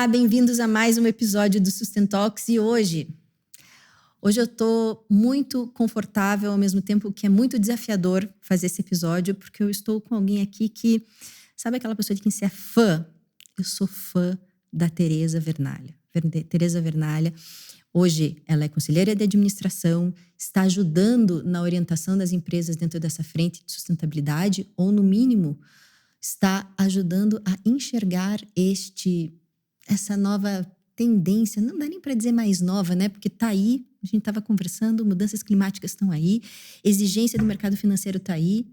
Olá, bem-vindos a mais um episódio do Sustentox. E hoje eu tô muito confortável, ao mesmo tempo que é muito desafiador fazer esse episódio, porque eu estou com alguém aqui que, sabe aquela pessoa de quem você é fã? Eu sou fã da Tereza Vernalha. Tereza Vernalha, hoje ela é conselheira de administração, está ajudando na orientação das empresas dentro dessa frente de sustentabilidade, ou no mínimo, está ajudando a enxergar essa nova tendência, não dá nem para dizer mais nova, né? Porque tá aí, a gente estava conversando, mudanças climáticas estão aí, exigência do mercado financeiro está aí,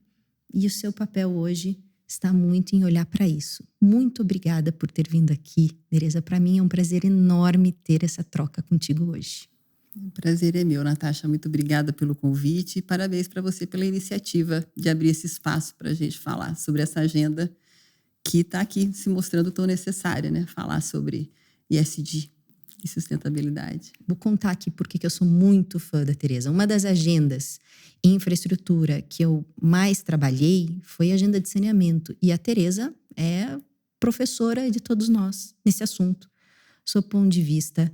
e o seu papel hoje está muito em olhar para isso. Muito obrigada por ter vindo aqui, Tereza. Para mim é um prazer enorme ter essa troca contigo hoje. O prazer é meu, Natasha. Muito obrigada pelo convite e parabéns para você pela iniciativa de abrir esse espaço para a gente falar sobre essa agenda que está aqui se mostrando tão necessária, né? Falar sobre ESG e sustentabilidade. Vou contar aqui porque eu sou muito fã da Tereza. Uma das agendas em infraestrutura que eu mais trabalhei foi a agenda de saneamento. E a Tereza é professora de todos nós nesse assunto. Sob o ponto de vista,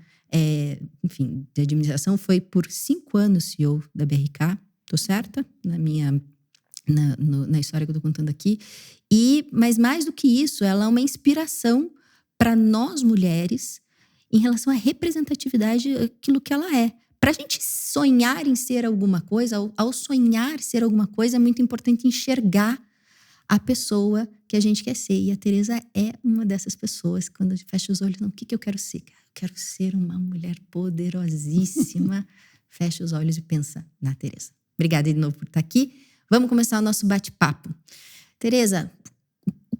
de administração, foi por 5 anos CEO da BRK. Tô certa? Na história que eu tô contando aqui. Mas mais do que isso, ela é uma inspiração para nós mulheres em relação à representatividade, aquilo que ela é. Para a gente sonhar em ser alguma coisa, ao sonhar ser alguma coisa, é muito importante enxergar a pessoa que a gente quer ser. E a Tereza é uma dessas pessoas. Quando a gente fecha os olhos, não, o que eu quero ser? Eu quero ser uma mulher poderosíssima. Fecha os olhos e pensa na Tereza. Obrigada de novo por estar aqui. Vamos começar o nosso bate-papo. Tereza,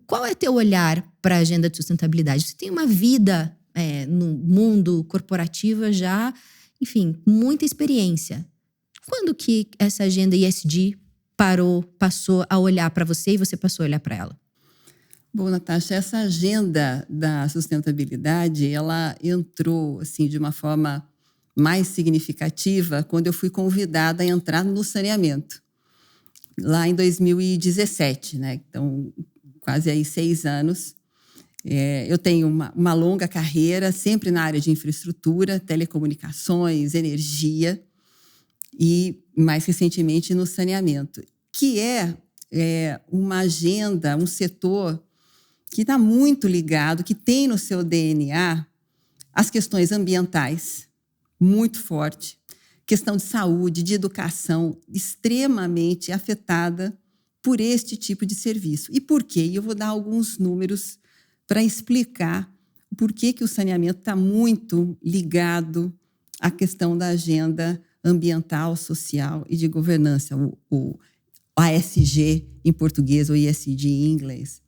qual é teu olhar para a agenda de sustentabilidade? Você tem uma vida no mundo corporativo já, enfim, muita experiência. Quando que essa agenda ESG passou a olhar para você e você passou a olhar para ela? Bom, Natasha, essa agenda da sustentabilidade, ela entrou assim, de uma forma mais significativa quando eu fui convidada a entrar no saneamento. Lá em 2017, né? Então, quase aí 6 anos. Eu tenho uma longa carreira, sempre na área de infraestrutura, telecomunicações, energia e, mais recentemente, no saneamento, que é uma agenda, um setor que está muito ligado, que tem no seu DNA as questões ambientais, muito forte, questão de saúde, de educação, extremamente afetada por este tipo de serviço. E por quê? E eu vou dar alguns números para explicar por que o saneamento está muito ligado à questão da agenda ambiental, social e de governança, o ASG em português ou ESG em inglês.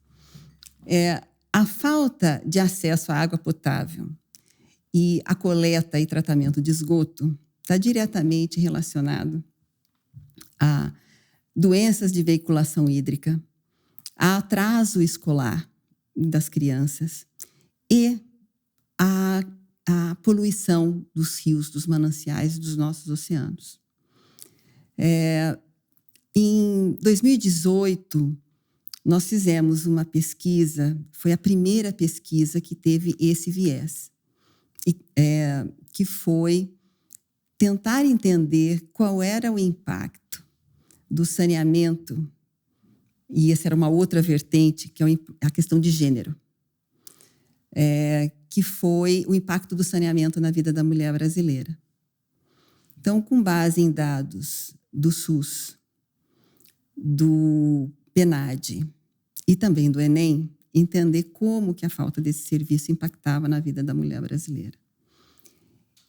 A falta de acesso à água potável e a coleta e tratamento de esgoto está diretamente relacionado a doenças de veiculação hídrica, a atraso escolar das crianças e a poluição dos rios, dos mananciais e dos nossos oceanos. Em 2018, nós fizemos uma pesquisa, foi a primeira pesquisa que teve esse viés, que foi tentar entender qual era o impacto do saneamento, e essa era uma outra vertente, que é a questão de gênero, que foi o impacto do saneamento na vida da mulher brasileira. Então, com base em dados do SUS, do PNAD e também do Enem, entender como que a falta desse serviço impactava na vida da mulher brasileira.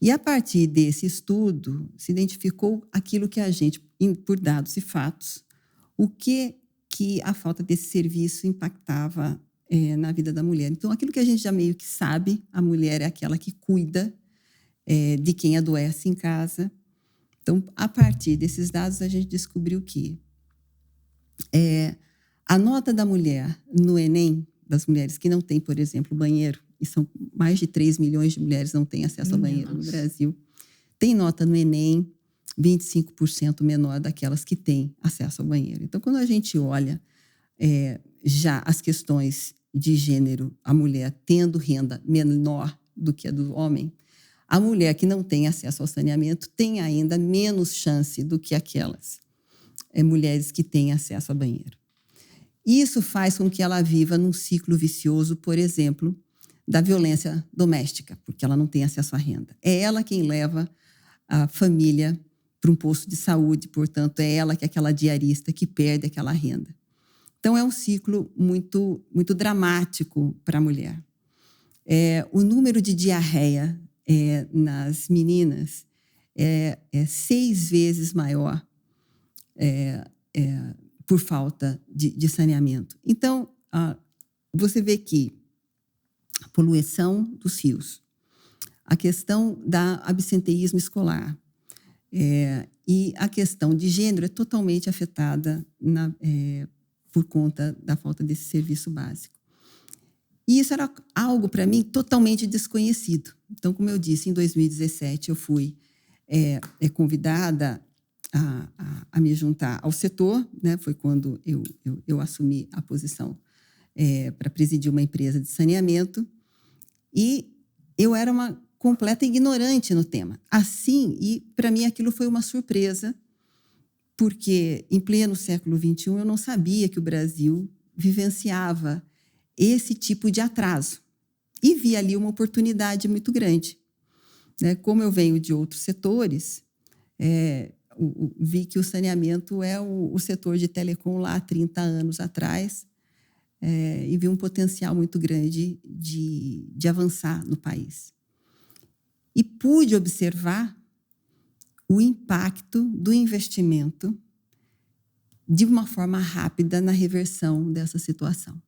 E a partir desse estudo, se identificou aquilo que a gente, por dados e fatos, o que a falta desse serviço impactava na vida da mulher. Então, aquilo que a gente já meio que sabe, a mulher é aquela que cuida de quem adoece em casa. Então, a partir desses dados, a gente descobriu que a nota da mulher no Enem, das mulheres que não têm, por exemplo, banheiro, e são mais de 3 milhões de mulheres que não têm acesso ao banheiro no Brasil, tem nota no Enem 25% menor daquelas que têm acesso ao banheiro. Então, quando a gente olha já as questões de gênero, a mulher tendo renda menor do que a do homem, a mulher que não tem acesso ao saneamento tem ainda menos chance do que aquelas mulheres que têm acesso a banheiro. Isso faz com que ela viva num ciclo vicioso, por exemplo, da violência doméstica, porque ela não tem acesso à renda. É ela quem leva a família para um posto de saúde, portanto, é ela que é aquela diarista que perde aquela renda. Então, é um ciclo muito, muito dramático para a mulher. O número de diarreia nas meninas é 6 vezes maior por falta de saneamento. Então, você vê que a poluição dos rios, a questão do absenteísmo escolar e a questão de gênero é totalmente afetada por conta da falta desse serviço básico. E isso era algo, para mim, totalmente desconhecido. Então, como eu disse, em 2017 eu fui convidada a me juntar ao setor, né? Foi quando eu assumi a posição para presidir uma empresa de saneamento, e eu era uma completa ignorante no tema. Assim, e para mim aquilo foi uma surpresa, porque em pleno século XXI eu não sabia que o Brasil vivenciava esse tipo de atraso. E vi ali uma oportunidade muito grande. Né? Como eu venho de outros setores, vi que o saneamento é o setor de telecom lá há 30 anos atrás, e vi um potencial muito grande de avançar no país. E pude observar o impacto do investimento de uma forma rápida na reversão dessa situação.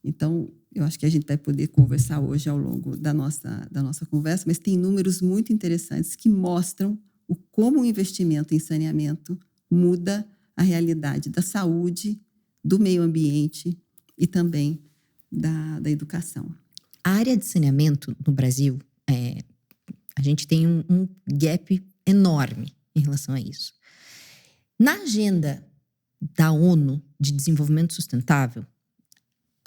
Então, eu acho que a gente vai poder conversar hoje ao longo da nossa conversa, mas tem números muito interessantes que mostram como o investimento em saneamento muda a realidade da saúde, do meio ambiente e também da educação. A área de saneamento no Brasil, a gente tem um gap enorme em relação a isso. Na agenda da ONU de Desenvolvimento Sustentável,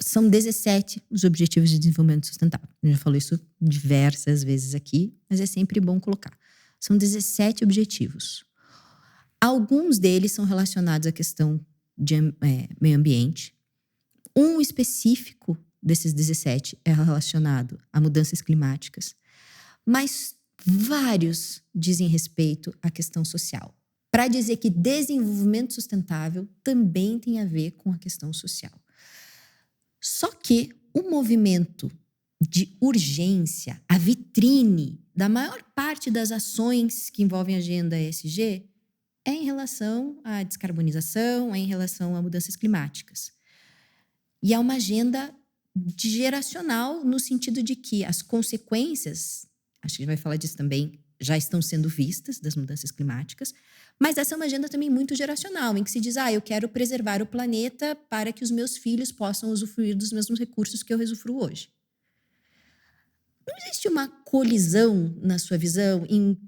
são 17 os Objetivos de Desenvolvimento Sustentável. Eu já falei isso diversas vezes aqui, mas é sempre bom colocar. São 17 objetivos. Alguns deles são relacionados à questão de meio ambiente. Um específico desses 17 é relacionado a mudanças climáticas, mas vários dizem respeito à questão social. Para dizer que desenvolvimento sustentável também tem a ver com a questão social. Só que o movimento de urgência, a vitrine da maior parte das ações que envolvem a agenda ESG é em relação à descarbonização, é em relação a mudanças climáticas. E é uma agenda geracional no sentido de que as consequências, acho que a gente vai falar disso também, já estão sendo vistas das mudanças climáticas, mas essa é uma agenda também muito geracional, em que se diz, eu quero preservar o planeta para que os meus filhos possam usufruir dos mesmos recursos que eu usufruo hoje. Não existe uma colisão, na sua visão, em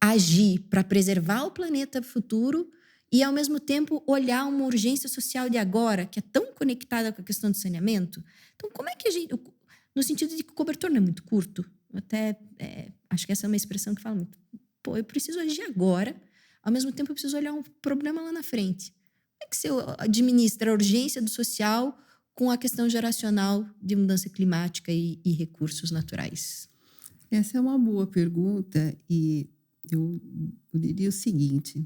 agir para preservar o planeta futuro e, ao mesmo tempo, olhar uma urgência social de agora, que é tão conectada com a questão do saneamento? Então, como é que a gente... No sentido de que o cobertor não é muito curto, até acho que essa é uma expressão que fala muito. Eu preciso agir agora, ao mesmo tempo eu preciso olhar um problema lá na frente. Como é que você administra a urgência do social com a questão geracional de mudança climática e recursos naturais? Essa é uma boa pergunta e eu diria o seguinte,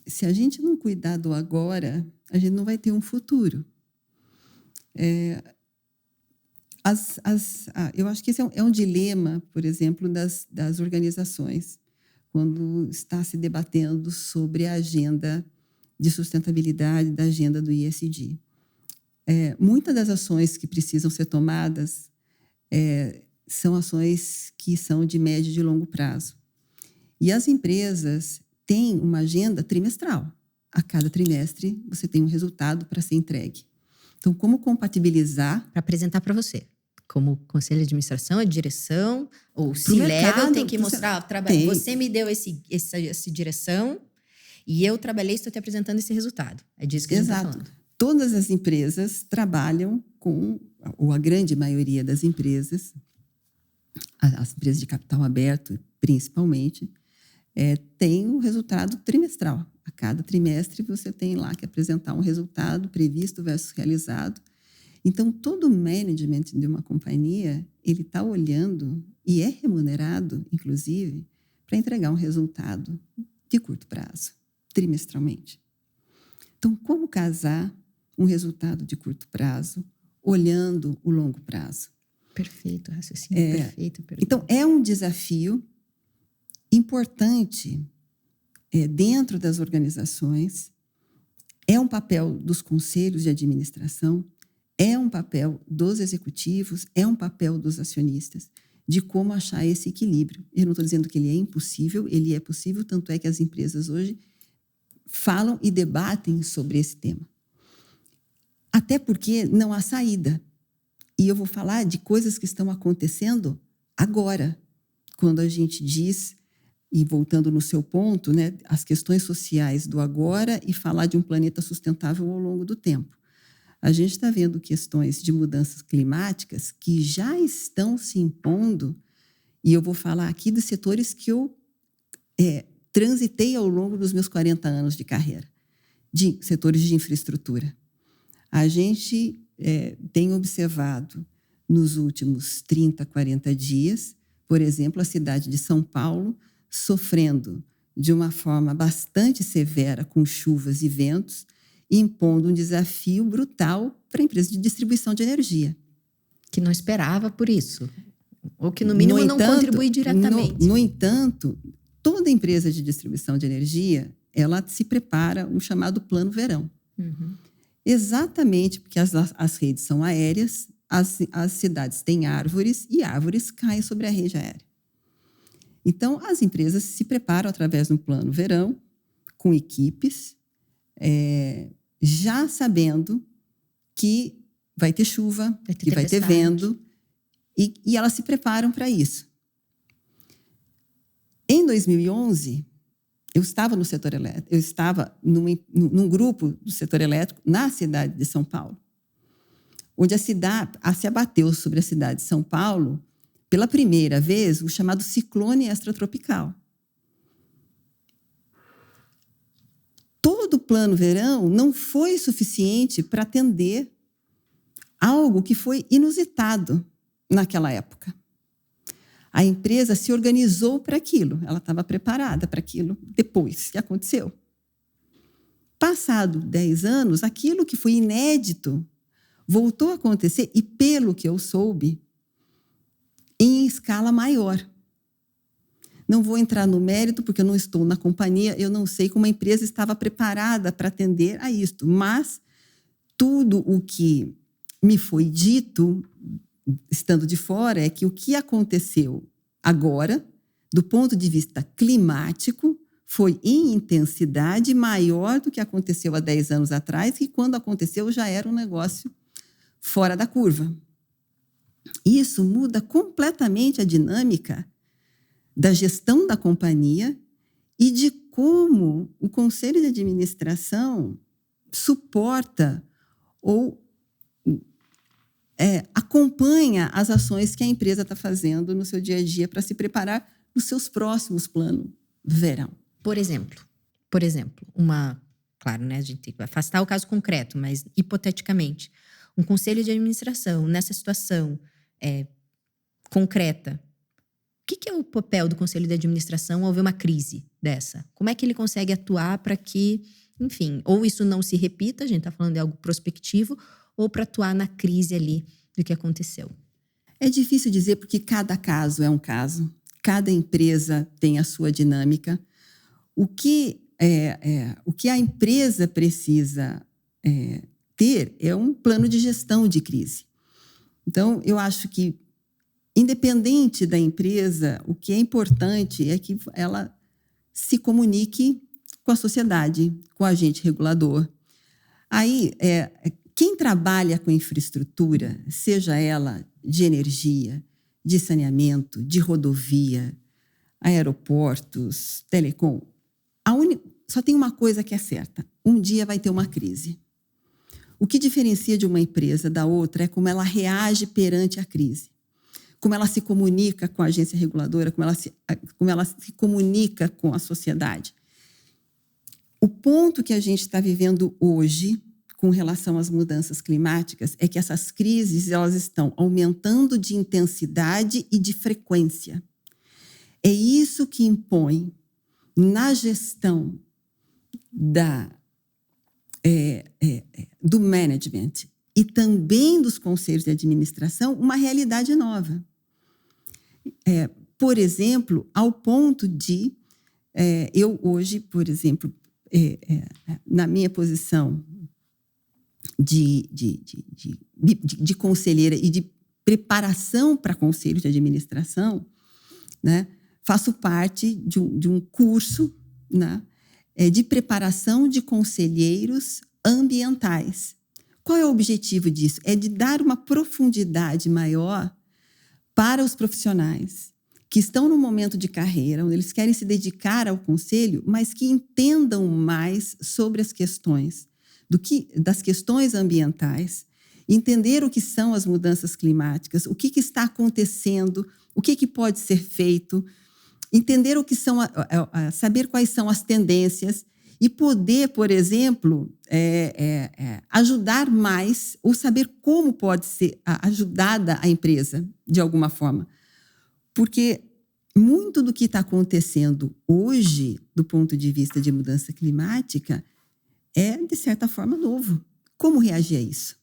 se a gente não cuidar do agora, a gente não vai ter um futuro. Eu acho que esse é um dilema, por exemplo, das organizações, quando está se debatendo sobre a agenda de sustentabilidade, da agenda do ESG. Muitas das ações que precisam ser tomadas são ações que são de médio e de longo prazo. E as empresas têm uma agenda trimestral. A cada trimestre, você tem um resultado para ser entregue. Então, como compatibilizar... Para apresentar para você. Como conselho de administração, a direção, ou C-level tem que mostrar... Você me deu essa direção e eu trabalhei e estou te apresentando esse resultado. É disso que a gente está falando. Todas as empresas trabalham com, ou a grande maioria das empresas, as empresas de capital aberto, principalmente, tem um resultado trimestral. A cada trimestre você tem lá que apresentar um resultado previsto versus realizado. Então, todo o management de uma companhia, ele está olhando e é remunerado, inclusive, para entregar um resultado de curto prazo, trimestralmente. Então, como casar um resultado de curto prazo olhando o longo prazo? Perfeito, raciocínio perfeito. Então, é um desafio importante dentro das organizações, é um papel dos conselhos de administração, é um papel dos executivos, é um papel dos acionistas, de como achar esse equilíbrio. Eu não estou dizendo que ele é impossível, ele é possível, tanto é que as empresas hoje falam e debatem sobre esse tema. Até porque não há saída. E eu vou falar de coisas que estão acontecendo agora, quando a gente diz, e voltando no seu ponto, né, as questões sociais do agora e falar de um planeta sustentável ao longo do tempo. A gente está vendo questões de mudanças climáticas que já estão se impondo, e eu vou falar aqui dos setores que eu transitei ao longo dos meus 40 anos de carreira, de setores de infraestrutura. A gente tem observado nos últimos 30, 40 dias, por exemplo, a cidade de São Paulo sofrendo de uma forma bastante severa com chuvas e ventos, impondo um desafio brutal para a empresa de distribuição de energia. Que não esperava por isso, ou que no mínimo não contribui diretamente. No entanto, toda empresa de distribuição de energia, ela se prepara um chamado plano verão. Uhum. Exatamente porque as redes são aéreas, as cidades têm árvores e árvores caem sobre a rede aérea. Então, as empresas se preparam através de um plano verão, com equipes, já sabendo que vai ter chuva, que vai ter vento, e elas se preparam para isso. Em 2011, eu estava no setor elétrico, eu estava num grupo do setor elétrico na cidade de São Paulo, onde a cidade se abateu sobre a cidade de São Paulo, pela primeira vez, o chamado ciclone extratropical. Todo o plano verão não foi suficiente para atender algo que foi inusitado naquela época. A empresa se organizou para aquilo, ela estava preparada para aquilo depois que aconteceu. Passado 10 anos, aquilo que foi inédito voltou a acontecer e, pelo que eu soube, em escala maior. Não vou entrar no mérito, porque eu não estou na companhia, eu não sei como a empresa estava preparada para atender a isto, mas tudo o que me foi dito, estando de fora, é que o que aconteceu agora, do ponto de vista climático, foi em intensidade maior do que aconteceu há 10 anos atrás, e quando aconteceu já era um negócio fora da curva. Isso muda completamente a dinâmica da gestão da companhia e de como o conselho de administração suporta ou acompanha as ações que a empresa está fazendo no seu dia a dia para se preparar nos seus próximos planos verão. Por exemplo, claro, né, a gente tem que afastar o caso concreto, mas hipoteticamente, um conselho de administração nessa situação concreta, o que é o papel do conselho de administração ao ver uma crise dessa? Como é que ele consegue atuar para que, enfim, ou isso não se repita, a gente está falando de algo prospectivo, ou para atuar na crise ali do que aconteceu? É difícil dizer porque cada caso é um caso, cada empresa tem a sua dinâmica. O que a empresa precisa ter é um plano de gestão de crise. Então, eu acho que, independente da empresa, o que é importante é que ela se comunique com a sociedade, com o agente regulador. Aí, quem trabalha com infraestrutura, seja ela de energia, de saneamento, de rodovia, aeroportos, telecom, só tem uma coisa que é certa: um dia vai ter uma crise. O que diferencia de uma empresa da outra é como ela reage perante a crise, como ela se comunica com a agência reguladora, como ela se comunica com a sociedade. O ponto que a gente está vivendo hoje com relação às mudanças climáticas é que essas crises elas estão aumentando de intensidade e de frequência. É isso que impõe na gestão do management e também dos conselhos de administração uma realidade nova. Por exemplo, ao ponto de eu hoje, por exemplo, na minha posição de conselheira e de preparação para conselho de administração, né, faço parte de um curso, né, de preparação de conselheiros ambientais. Qual é o objetivo disso? É de dar uma profundidade maior para os profissionais que estão no momento de carreira, onde eles querem se dedicar ao conselho, mas que entendam mais sobre as questões, das questões ambientais, entender o que são as mudanças climáticas, o que está acontecendo, o que pode ser feito, entender o que são, saber quais são as tendências e poder, por exemplo, ajudar mais ou saber como pode ser ajudada a empresa de alguma forma. Porque muito do que está acontecendo hoje, do ponto de vista de mudança climática, é, de certa forma, novo. Como reagir a isso?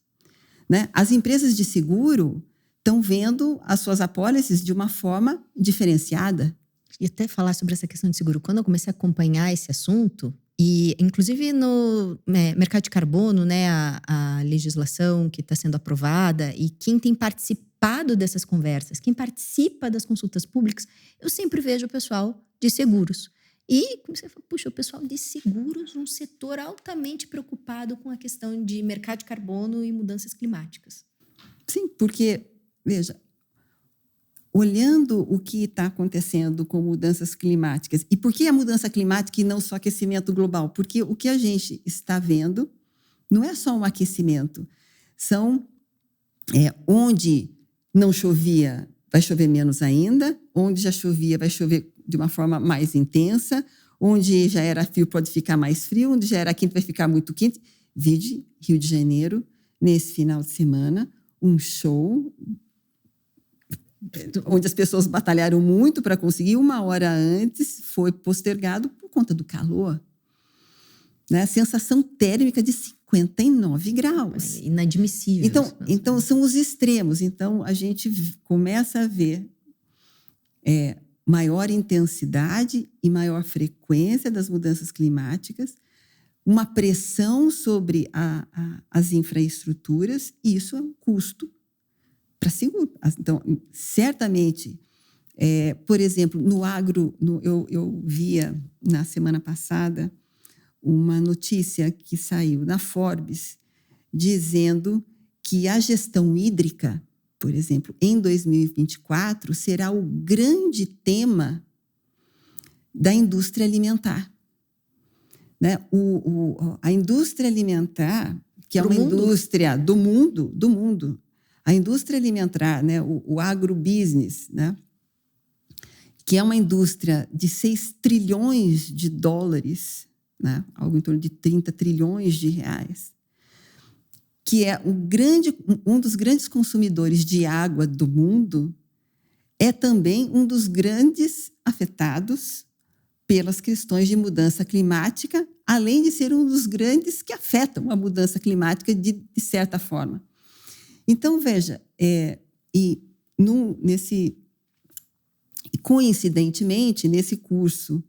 Né? As empresas de seguro estão vendo as suas apólices de uma forma diferenciada. E até falar sobre essa questão de seguro. Quando eu comecei a acompanhar esse assunto, e inclusive no mercado de carbono, né, a legislação que está sendo aprovada, e quem tem participado dessas conversas, quem participa das consultas públicas, eu sempre vejo o pessoal de seguros. E comecei a falar, puxa, o pessoal de seguros, um setor altamente preocupado com a questão de mercado de carbono e mudanças climáticas. Sim, porque, veja, olhando o que está acontecendo com mudanças climáticas, e por que a mudança climática e não só aquecimento global? Porque o que a gente está vendo não é só um aquecimento, são onde não chovia, vai chover menos ainda, onde já chovia, vai chover de uma forma mais intensa, onde já era frio, pode ficar mais frio, onde já era quente, vai ficar muito quente. Vide Rio de Janeiro, nesse final de semana, um show onde as pessoas batalharam muito para conseguir, 1 hora antes foi postergado por conta do calor. Né? Sensação térmica de 59 graus. É inadmissível. Então, são os extremos. Então, a gente começa a ver maior intensidade e maior frequência das mudanças climáticas, uma pressão sobre as infraestruturas, e isso é um custo para seguro. Então, certamente, por exemplo, no agro, eu via na semana passada uma notícia que saiu na Forbes dizendo que a gestão hídrica, por exemplo, em 2024, será o grande tema da indústria alimentar. Né? A indústria alimentar, que é uma indústria do mundo, a indústria alimentar, né? o agrobusiness, né? Que é uma indústria de 6 trilhões de dólares, né? Algo em torno de 30 trilhões de reais, que é um dos grandes consumidores de água do mundo, é também um dos grandes afetados pelas questões de mudança climática, além de ser um dos grandes que afetam a mudança climática de certa forma. Então, veja, coincidentemente, nesse curso,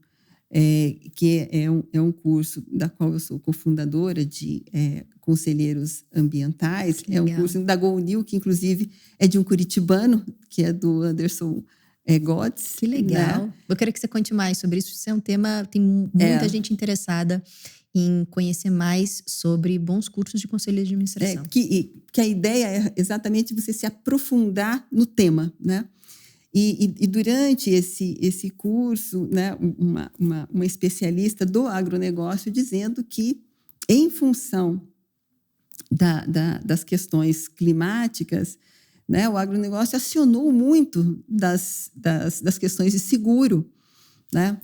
que é um curso da qual eu sou cofundadora de conselheiros ambientais, é um curso da GoNew, que inclusive é de um curitibano, que é do Anderson Gotts. Que legal. Né? Eu quero que você conte mais sobre isso. Isso é um tema, tem muita gente interessada em conhecer mais sobre bons cursos de conselho de administração. Que a ideia é exatamente você se aprofundar no tema, né? E durante esse curso, né, uma especialista do agronegócio dizendo que, em função das questões climáticas, né, o agronegócio acionou muito das questões de seguro, né?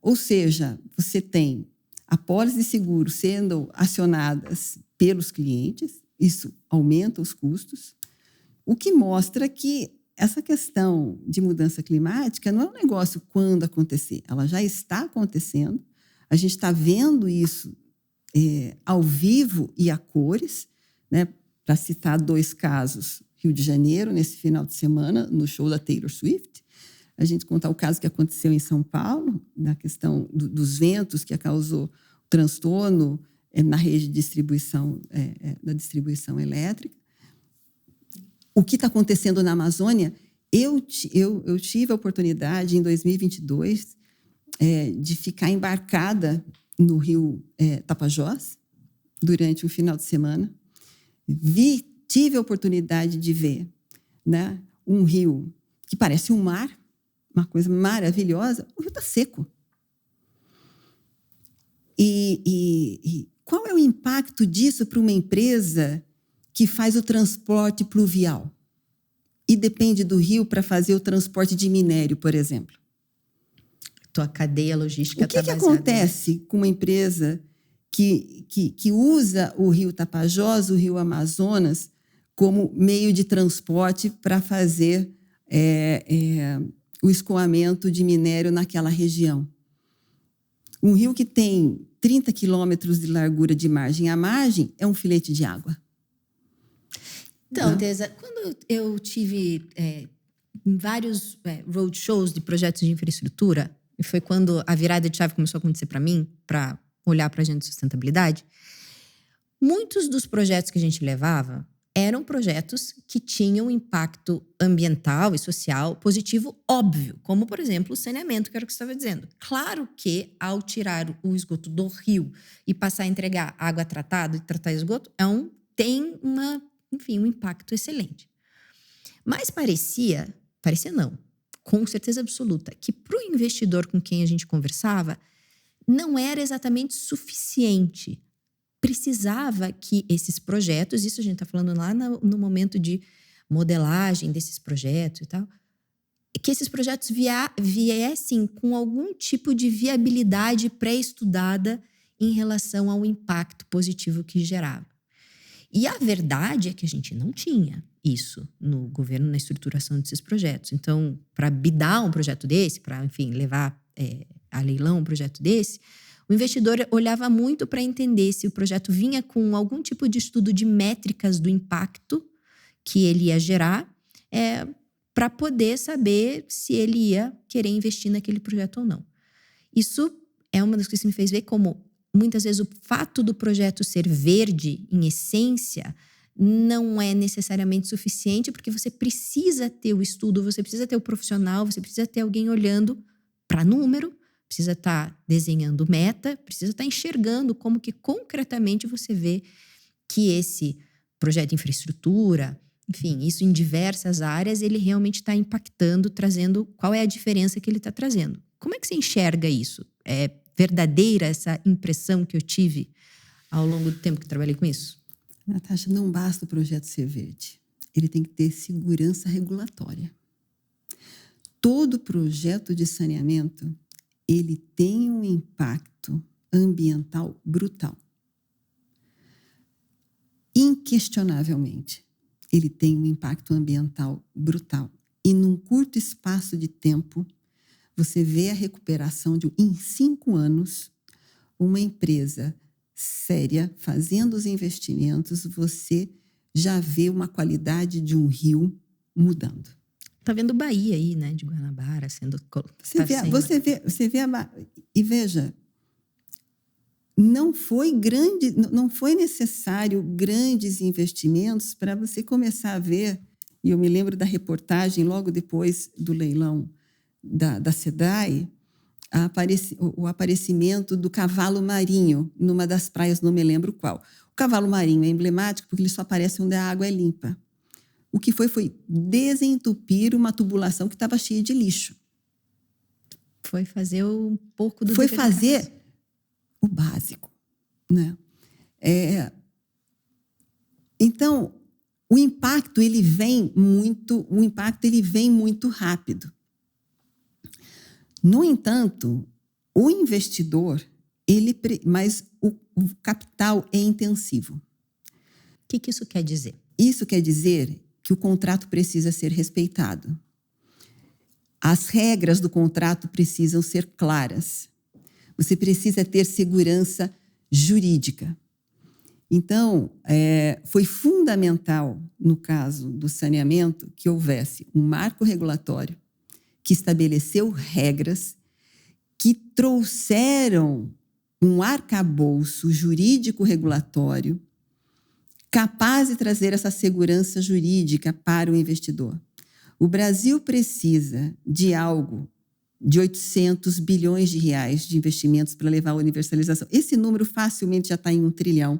Ou seja, você tem apólices de seguro sendo acionadas pelos clientes, isso aumenta os custos, o que mostra que essa questão de mudança climática não é um negócio quando acontecer, ela já está acontecendo, a gente está vendo isso ao vivo e a cores, né? Para citar 2 casos, Rio de Janeiro, nesse final de semana, no show da Taylor Swift, a gente contar o caso que aconteceu em São Paulo, na questão dos ventos, que causou transtorno na rede de distribuição, da distribuição elétrica. O que está acontecendo na Amazônia, eu tive a oportunidade, em 2022, de ficar embarcada no rio Tapajós, durante um final de semana. Tive a oportunidade de ver, né, um rio que parece um mar, uma coisa maravilhosa. O rio está seco. E qual é o impacto disso para uma empresa que faz o transporte pluvial e depende do rio para fazer o transporte de minério, por exemplo? Tua cadeia logística está baseada. O que acontece com uma empresa que usa o rio Tapajós, o rio Amazonas, como meio de transporte para fazer o escoamento de minério naquela região? Um rio que tem 30 quilômetros de largura de margem a margem é um filete de água. Então, Teresa, quando eu tive em vários roadshows de projetos de infraestrutura, e foi quando a virada de chave começou a acontecer para mim, para olhar para a agenda de sustentabilidade, muitos dos projetos que a gente levava eram projetos que tinham impacto ambiental e social positivo óbvio, como, por exemplo, o saneamento, que era o que você estava dizendo. Claro que, ao tirar o esgoto do rio e passar a entregar água tratada e tratar esgoto, tem um impacto excelente. Mas parecia não, com certeza absoluta, que para o investidor com quem a gente conversava, não era exatamente suficiente. Precisava que esses projetos, isso a gente está falando lá no momento de modelagem desses projetos e tal, que esses projetos viessem com algum tipo de viabilidade pré-estudada em relação ao impacto positivo que gerava. E a verdade é que a gente não tinha isso no governo, na estruturação desses projetos. Então, para bidar um projeto desse, para, enfim, levar a leilão um projeto desse, o investidor olhava muito para entender se o projeto vinha com algum tipo de estudo de métricas do impacto que ele ia gerar, para poder saber se ele ia querer investir naquele projeto ou não. Isso é uma das coisas que me fez ver como, muitas vezes, o fato do projeto ser verde, em essência, não é necessariamente suficiente, porque você precisa ter o estudo, você precisa ter o profissional, você precisa ter alguém olhando para número, precisa estar desenhando meta, precisa estar enxergando como que concretamente você vê que esse projeto de infraestrutura, enfim, isso em diversas áreas, ele realmente está impactando, trazendo qual é a diferença que ele está trazendo. Como é que você enxerga isso? É verdadeira essa impressão que eu tive ao longo do tempo que trabalhei com isso? Natasha, não basta o projeto ser verde. Ele tem que ter segurança regulatória. Todo projeto de saneamento, ele tem um impacto ambiental brutal. Inquestionavelmente, ele tem um impacto ambiental brutal. E num curto espaço de tempo, você vê a recuperação em 5 anos, uma empresa séria fazendo os investimentos, você já vê uma qualidade de um rio mudando. Tá vendo Bahia aí, né, de Guanabara sendo... Você vê e veja, não foi necessário grandes investimentos para você começar a ver, e eu me lembro da reportagem logo depois do leilão da SEDAI, o aparecimento do cavalo marinho numa das praias, não me lembro qual. O cavalo marinho é emblemático porque ele só aparece onde a água é limpa. O que foi desentupir uma tubulação que estava cheia de lixo. Foi fazer um pouco do... Foi fazer o básico, né? Então, o impacto ele vem muito rápido. No entanto, o investidor, mas o capital é intensivo. O que isso quer dizer? Isso quer dizer que o contrato precisa ser respeitado. As regras do contrato precisam ser claras. Você precisa ter segurança jurídica. Então, foi fundamental, no caso do saneamento, que houvesse um marco regulatório que estabeleceu regras que trouxeram um arcabouço jurídico-regulatório capaz de trazer essa segurança jurídica para o investidor. O Brasil precisa de algo de 800 bilhões de reais de investimentos para levar à universalização. Esse número facilmente já está em 1 trilhão,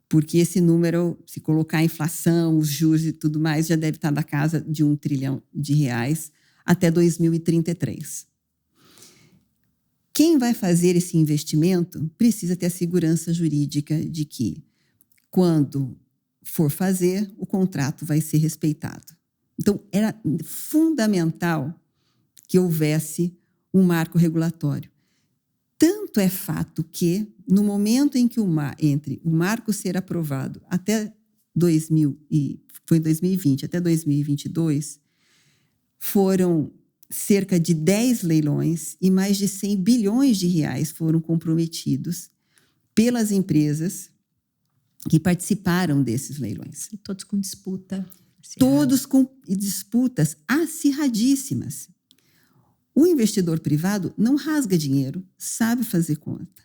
porque esse número, se colocar a inflação, os juros e tudo mais, já deve estar da casa de 1 trilhão de reais até 2033. Quem vai fazer esse investimento precisa ter a segurança jurídica de que, quando for fazer, o contrato vai ser respeitado. Então, era fundamental que houvesse um marco regulatório. Tanto é fato que, no momento em que entre o marco ser aprovado até foi 2020 até 2022, foram cerca de 10 leilões e mais de 100 bilhões de reais foram comprometidos pelas empresas que participaram desses leilões. E todos com disputa acirrada. Todos com disputas acirradíssimas. O investidor privado não rasga dinheiro, sabe fazer conta.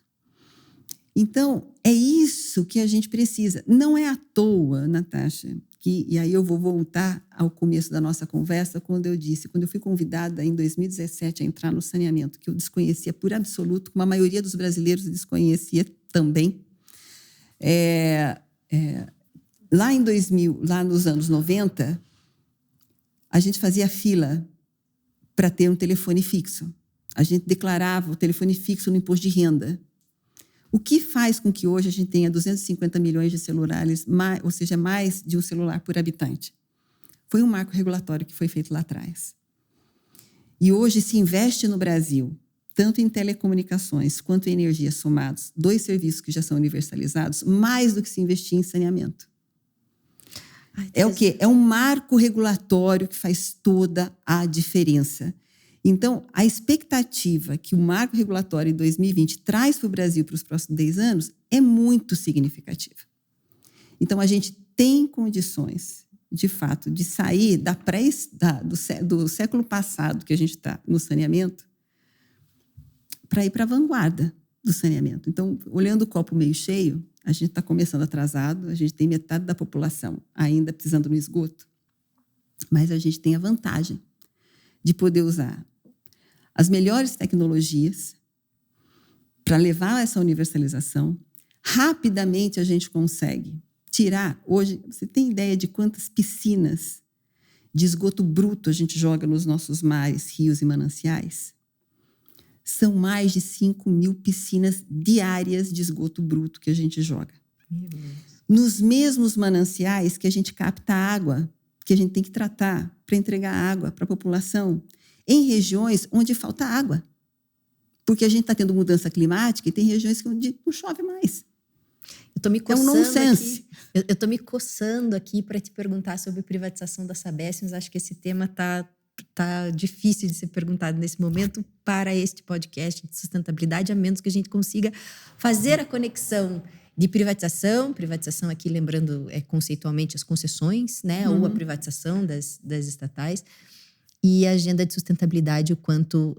Então, é isso que a gente precisa. Não é à toa, Natasha, e aí eu vou voltar ao começo da nossa conversa, quando eu fui convidada em 2017 a entrar no saneamento, que eu desconhecia por absoluto, como a maioria dos brasileiros desconhecia também. Lá nos anos 90, a gente fazia fila para ter um telefone fixo. A gente declarava o telefone fixo no imposto de renda. O que faz com que hoje a gente tenha 250 milhões de celulares, ou seja, mais de um celular por habitante? Foi um marco regulatório que foi feito lá atrás. E hoje se investe no Brasil, tanto em telecomunicações quanto em energia somados, 2 serviços que já são universalizados, mais do que se investir em saneamento. É o quê? É um marco regulatório que faz toda a diferença. Então, a expectativa que o marco regulatório em 2020 traz para o Brasil para os próximos 10 anos é muito significativa. Então, a gente tem condições, de fato, de sair do século passado que a gente está no saneamento para ir para a vanguarda do saneamento. Então, olhando o copo meio cheio, a gente está começando atrasado, a gente tem metade da população ainda precisando no esgoto, mas a gente tem a vantagem de poder usar as melhores tecnologias para levar essa universalização. Rapidamente a gente consegue tirar. Hoje, você tem ideia de quantas piscinas de esgoto bruto a gente joga nos nossos mares, rios e mananciais? São mais de 5 mil piscinas diárias de esgoto bruto que a gente joga. Nos mesmos mananciais que a gente capta água, que a gente tem que tratar para entregar água para a população, em regiões onde falta água. Porque a gente está tendo mudança climática e tem regiões onde não chove mais. Eu estou me É um nonsense. Eu estou me coçando aqui para te perguntar sobre privatização da Sabesp, mas acho que esse tema tá difícil de ser perguntado nesse momento para este podcast de sustentabilidade, a menos que a gente consiga fazer a conexão de privatização aqui, lembrando conceitualmente as concessões, né, ou a privatização das estatais, e a agenda de sustentabilidade,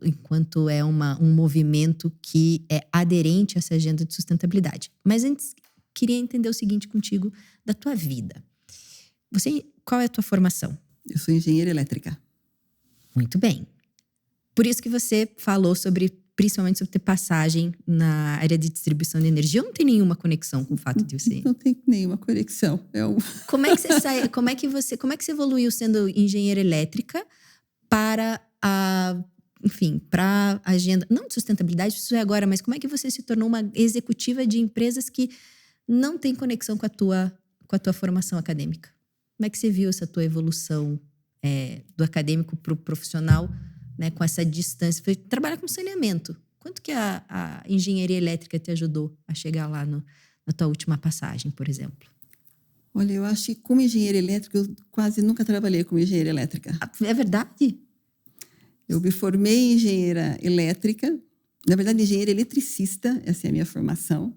enquanto é um movimento que é aderente a essa agenda de sustentabilidade. Mas antes, queria entender o seguinte contigo, da tua vida. Qual é a tua formação? Eu sou engenheira elétrica. Muito bem. Por isso que você falou principalmente sobre ter passagem na área de distribuição de energia. Não tem nenhuma conexão com o fato de você... Não tem nenhuma conexão. Como é que você sai... Como é que você evoluiu sendo engenheira elétrica para a agenda, não de sustentabilidade, isso é agora, mas como é que você se tornou uma executiva de empresas que não tem conexão com a tua com a tua formação acadêmica? Como é que você viu essa tua evolução do acadêmico para o profissional, né, com essa distância? Foi trabalhar com saneamento. Quanto que a engenharia elétrica te ajudou a chegar lá na tua última passagem, por exemplo? Olha, eu acho que como engenheira elétrica, eu quase nunca trabalhei como engenheira elétrica. É verdade? Eu me formei em engenheira elétrica, na verdade, engenheira eletricista, essa é a minha formação.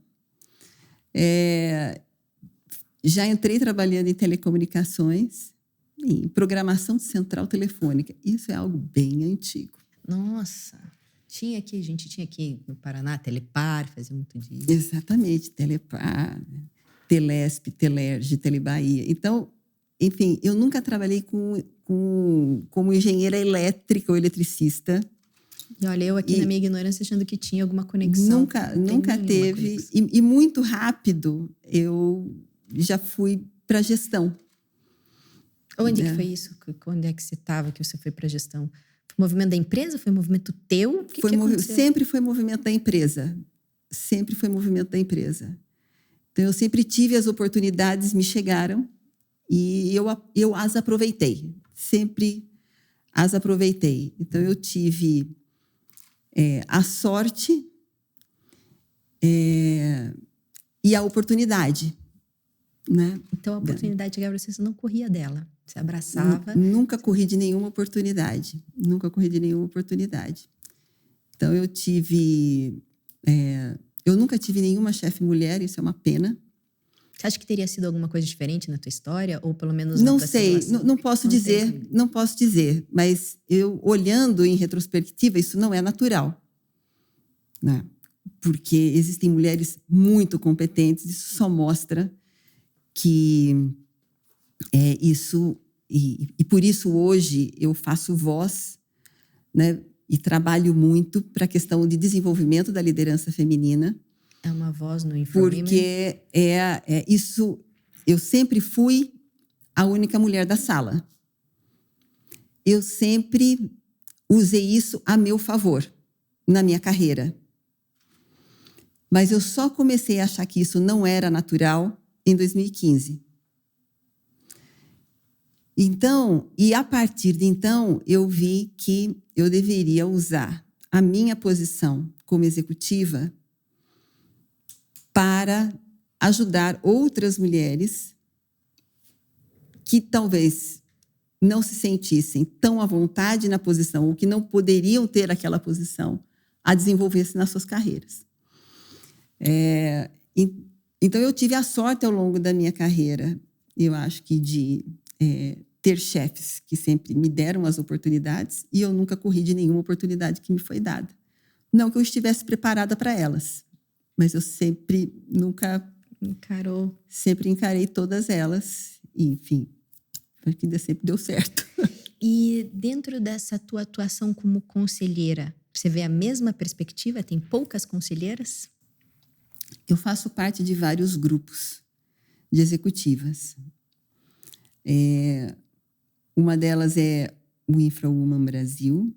Já entrei trabalhando em telecomunicações, em programação de central telefônica. Isso é algo bem antigo. Nossa, a gente tinha aqui no Paraná, Telepar, fazia muito disso. Exatamente, Telepar, Telesp, Telerge, Telebahia. Então, enfim, eu nunca trabalhei como engenheira elétrica ou eletricista. E olha, eu aqui na minha ignorância achando que tinha alguma conexão. Nunca teve. E muito rápido eu já fui para gestão. Onde que foi isso? Onde é que você estava que você foi para gestão? Foi movimento da empresa? Foi movimento teu? O que aconteceu? Sempre foi movimento da empresa. Sempre foi movimento da empresa. Então, eu sempre tive as oportunidades, me chegaram e eu as aproveitei. Sempre as aproveitei. Então, eu tive a sorte e a oportunidade. Né? Então, a oportunidade chegava para você não corria dela. Você abraçava. Nunca corri de nenhuma oportunidade. Nunca corri de nenhuma oportunidade. Então, eu tive... eu nunca tive nenhuma chefe mulher, isso é uma pena. Você acha que teria sido alguma coisa diferente na tua história? Ou pelo menos não sei, não posso dizer. Não posso dizer. Mas eu, olhando em retrospectiva, isso não é natural. Né? Porque existem mulheres muito competentes, isso só mostra que isso... E por isso, hoje, eu faço voz, né, e trabalho muito para a questão de desenvolvimento da liderança feminina. É uma voz no InfoWomen. Porque isso... Eu sempre fui a única mulher da sala. Eu sempre usei isso a meu favor, na minha carreira. Mas eu só comecei a achar que isso não era natural em 2015. Então, e a partir de então, eu vi que eu deveria usar a minha posição como executiva para ajudar outras mulheres que talvez não se sentissem tão à vontade na posição ou que não poderiam ter aquela posição a desenvolver-se nas suas carreiras. Então, eu tive a sorte ao longo da minha carreira, eu acho que de ter chefes que sempre me deram as oportunidades e eu nunca corri de nenhuma oportunidade que me foi dada. Não que eu estivesse preparada para elas, mas eu sempre sempre encarei todas elas e, enfim, acho que sempre deu certo. E dentro dessa tua atuação como conselheira, você vê a mesma perspectiva? Tem poucas conselheiras? Eu faço parte de vários grupos de executivas. Uma delas é o InfraWomen Brasil,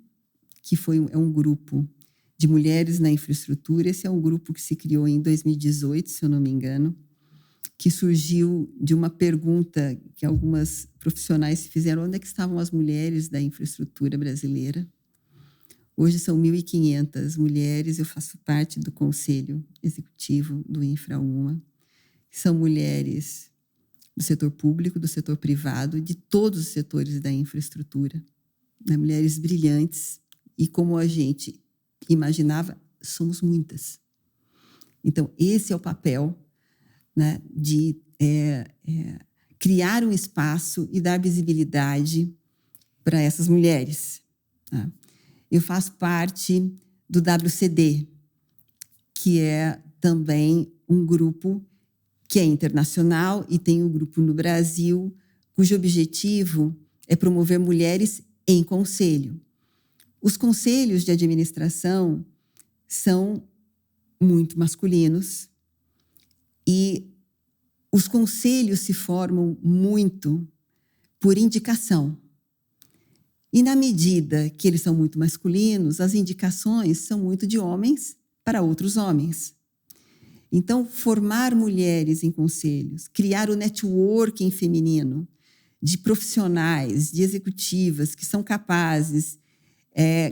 que é um grupo de mulheres na infraestrutura. Esse é um grupo que se criou em 2018, se eu não me engano, que surgiu de uma pergunta que algumas profissionais se fizeram: onde é que estavam as mulheres da infraestrutura brasileira? Hoje são 1.500 mulheres, eu faço parte do conselho executivo do InfraWomen. São mulheres do setor público, do setor privado, de todos os setores da infraestrutura. Né? Mulheres brilhantes e, como a gente imaginava, somos muitas. Então, esse é o papel, né, de criar um espaço e dar visibilidade para essas mulheres. Né? Eu faço parte do WCD, que é também um grupo que é internacional e tem um grupo no Brasil, cujo objetivo é promover mulheres em conselho. Os conselhos de administração são muito masculinos e os conselhos se formam muito por indicação. E na medida que eles são muito masculinos, as indicações são muito de homens para outros homens. Então, formar mulheres em conselhos, criar o networking feminino de profissionais, de executivas que são capazes,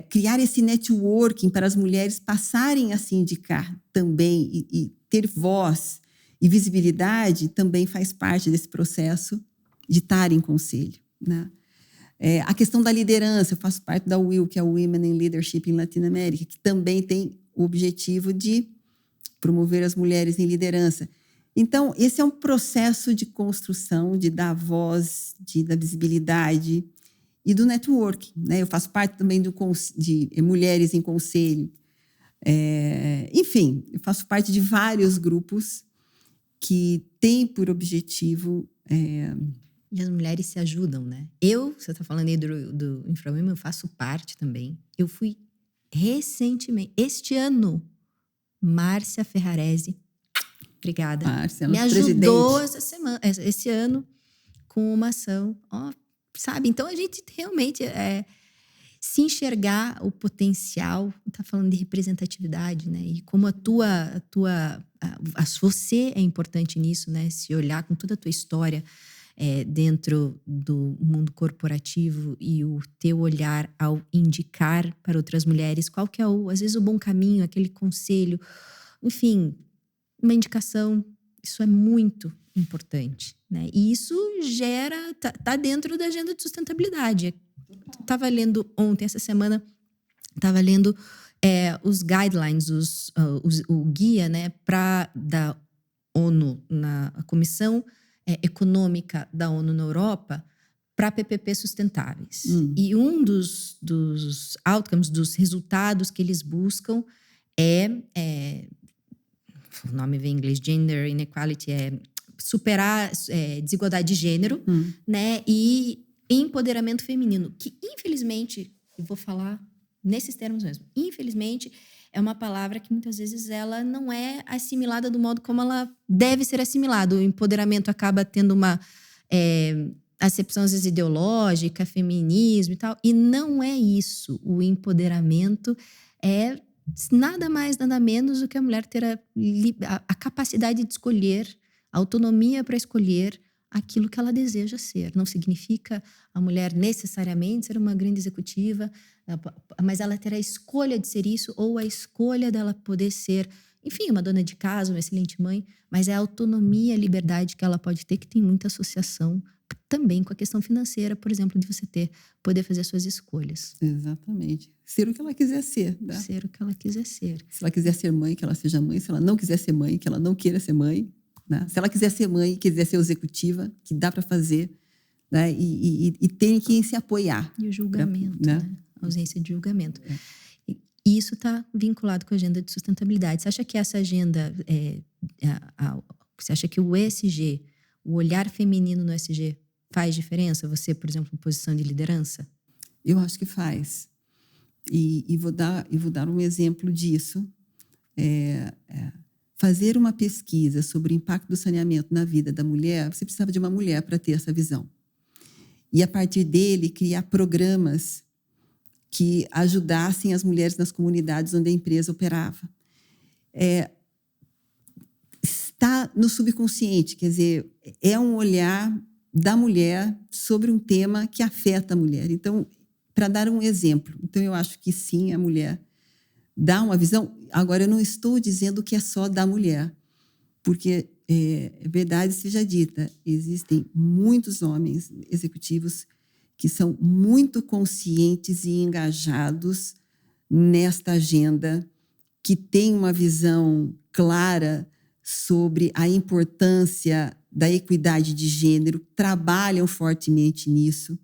criar esse networking para as mulheres passarem a se indicar também e ter voz e visibilidade também faz parte desse processo de estar em conselho, né? A questão da liderança, eu faço parte da WIL, que é o Women in Leadership in Latin America, que também tem o objetivo de promover as mulheres em liderança. Então, esse é um processo de construção, de dar voz, de dar visibilidade e do networking, né? Eu faço parte também de Mulheres em Conselho. Enfim, eu faço parte de vários grupos que têm por objetivo... E as mulheres se ajudam, né? Você está falando aí do InfraWomen, eu faço parte também. Eu fui recentemente, este ano, Márcia Ferrarese, obrigada, Márcia, me nosso ajudou presidente. esse ano com uma ação, sabe? Então a gente realmente se enxergar o potencial, tá falando de representatividade, né? E como você é importante nisso, né? Se olhar com toda a tua história dentro do mundo corporativo e o teu olhar ao indicar para outras mulheres qual que é às vezes o bom caminho, aquele conselho, enfim, uma indicação, isso é muito importante, né? E isso tá dentro da agenda de sustentabilidade. Estava lendo ontem, essa semana, estava lendo os guidelines, o guia, né, da ONU, na Comissão Econômica da ONU na Europa, para PPP sustentáveis. E um dos outcomes, dos resultados que eles buscam o nome vem em inglês, Gender Inequality, superar desigualdade de gênero, né? E empoderamento feminino, que infelizmente, eu vou falar nesses termos mesmo, infelizmente é uma palavra que muitas vezes ela não é assimilada do modo como ela deve ser assimilada. O empoderamento acaba tendo uma acepção às vezes ideológica, feminismo e tal, e não é isso. O empoderamento é nada mais, nada menos do que a mulher ter a capacidade de escolher, a autonomia para escolher aquilo que ela deseja ser. Não significa a mulher necessariamente ser uma grande executiva, mas ela ter a escolha de ser isso ou a escolha dela poder ser, enfim, uma dona de casa, uma excelente mãe, mas é a autonomia, a liberdade que ela pode ter, que tem muita associação também com a questão financeira, por exemplo, de você poder fazer as suas escolhas. Exatamente. Ser o que ela quiser ser. Né? Ser o que ela quiser ser. Se ela quiser ser mãe, que ela seja mãe. Se ela não quiser ser mãe, que ela não queira ser mãe. Né? Se ela quiser ser mãe e quiser ser executiva, que dá para fazer. Né? E tem que se apoiar. E o julgamento, né? A ausência de julgamento. E isso está vinculado com a agenda de sustentabilidade. Você acha que essa agenda, você acha que o ESG, o olhar feminino no ESG, faz diferença? Você, por exemplo, em posição de liderança? Eu acho que faz. E vou dar um exemplo disso. Fazer uma pesquisa sobre o impacto do saneamento na vida da mulher, você precisava de uma mulher para ter essa visão. E, a partir dele, criar programas que ajudassem as mulheres nas comunidades onde a empresa operava. Está no subconsciente, quer dizer, é um olhar da mulher sobre um tema que afeta a mulher. Então, para dar um exemplo, então eu acho que sim, a mulher dá uma visão. Agora, eu não estou dizendo que é só da mulher, porque, verdade seja dita, existem muitos homens executivos que são muito conscientes e engajados nesta agenda, que têm uma visão clara sobre a importância da equidade de gênero, trabalham fortemente nisso.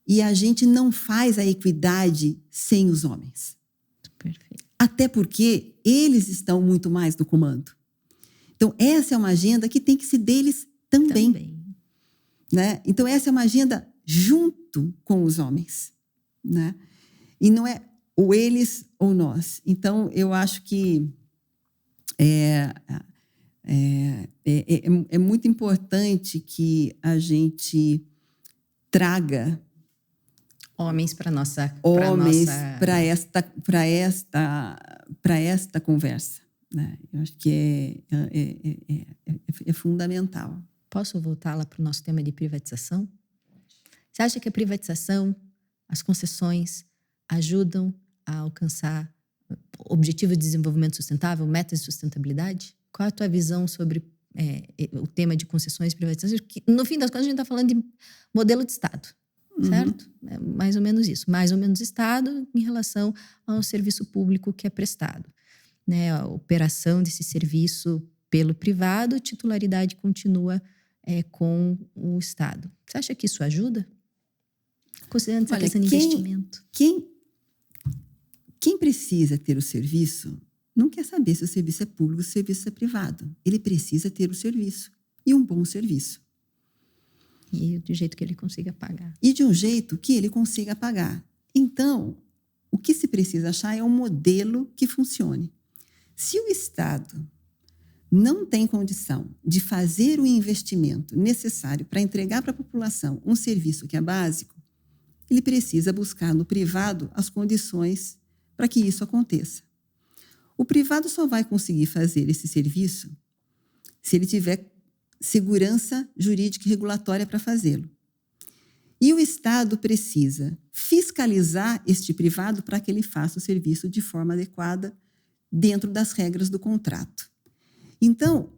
E a gente não faz a equidade sem os homens. Perfeito. Até porque eles estão muito mais no comando. Então, essa é uma agenda que tem que ser deles também. Né? Então, essa é uma agenda junto com os homens. Né? E não é ou eles ou nós. Então, eu acho que é muito importante que a gente traga homens para esta conversa. né? Eu acho que é fundamental. Posso voltar lá para o nosso tema de privatização? Você acha que a privatização, as concessões, ajudam a alcançar objetivos de desenvolvimento sustentável, metas de sustentabilidade? Qual é a tua visão sobre o tema de concessões e privatizações? Que, no fim das contas, a gente está falando de modelo de Estado, certo? É mais ou menos isso. Mais ou menos Estado em relação ao serviço público que é prestado, né? A operação desse serviço pelo privado, titularidade continua com o Estado. Você acha que isso ajuda? Considerando essa questão de investimento. Quem precisa ter o serviço não quer saber se o serviço é público ou se o serviço é privado. Ele precisa ter o serviço, e um bom serviço. E do jeito que ele consiga pagar. E de um jeito que ele consiga pagar. Então, o que se precisa achar é um modelo que funcione. Se o Estado não tem condição de fazer o investimento necessário para entregar para a população um serviço que é básico, ele precisa buscar no privado as condições para que isso aconteça. O privado só vai conseguir fazer esse serviço se ele tiver segurança jurídica e regulatória para fazê-lo. E o Estado precisa fiscalizar este privado para que ele faça o serviço de forma adequada dentro das regras do contrato. Então,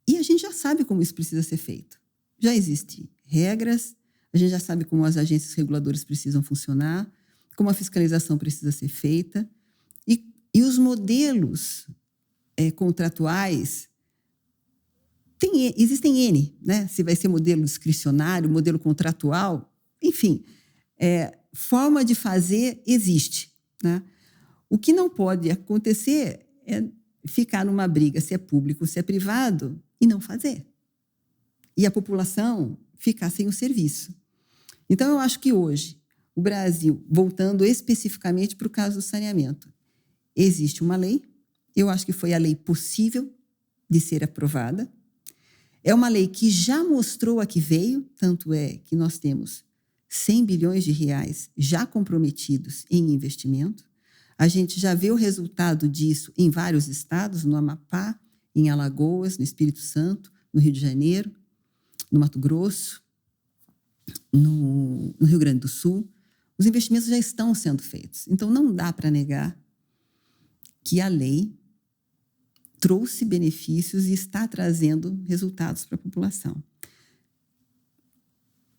e a gente já sabe como isso precisa ser feito. Já existem regras, a gente já sabe como as agências reguladoras precisam funcionar, como a fiscalização precisa ser feita, e os modelos contratuais, existem N, né? Se vai ser modelo discricionário, modelo contratual, enfim, forma de fazer existe, né? O que não pode acontecer é ficar numa briga se é público ou se é privado e não fazer. E a população ficar sem o serviço. Então, eu acho que hoje, o Brasil, voltando especificamente para o caso do saneamento, existe uma lei, eu acho que foi a lei possível de ser aprovada, é uma lei que já mostrou a que veio, tanto é que nós temos 100 bilhões de reais já comprometidos em investimento, a gente já vê o resultado disso em vários estados, no Amapá, em Alagoas, no Espírito Santo, no Rio de Janeiro, no Mato Grosso, no Rio Grande do Sul. Os investimentos já estão sendo feitos. Então, não dá para negar que a lei trouxe benefícios e está trazendo resultados para a população.